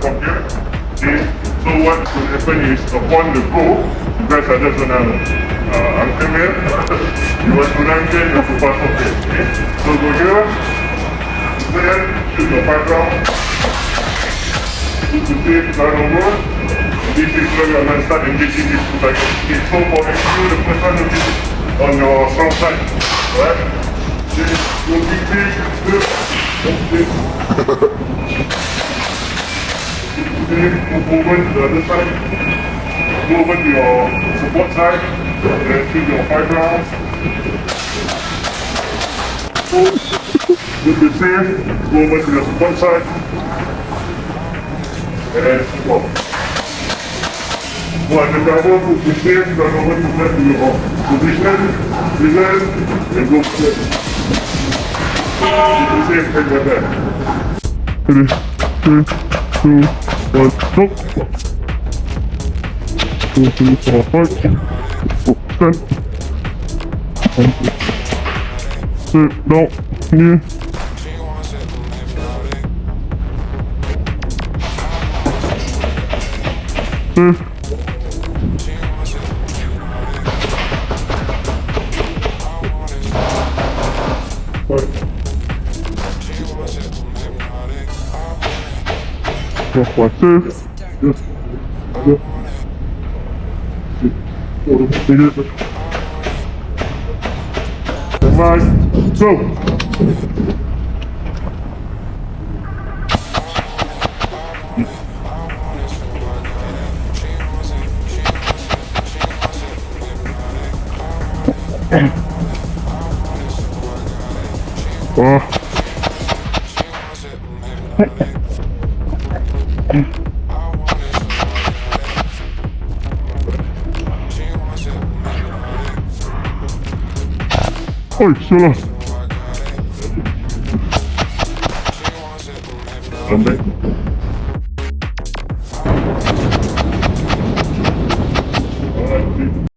from here. Okay, so what will happen is upon the go, you guys are just gonna uncle here. You want to run here, you have to pass off here. Okay, so go here, then shoot your 5 rounds. Shoot to save, run over. This is where you're gonna start engaging these two tigers. Okay, so for XU, the first one will be on your strong side. Alright? Okay, go big, okay. Move over to the other side. Go over to your support side. Then shoot your 5 rounds. Good to save. Go over to your support side. And support. Go undercover, put the save, run over to left to your position, and go straight. Put the save, take that back. 3, 2, 1, stop. 2, 3, 4, 5, 6, 7, sit down, here. Watch this. Right, so. Oi, solo. Também.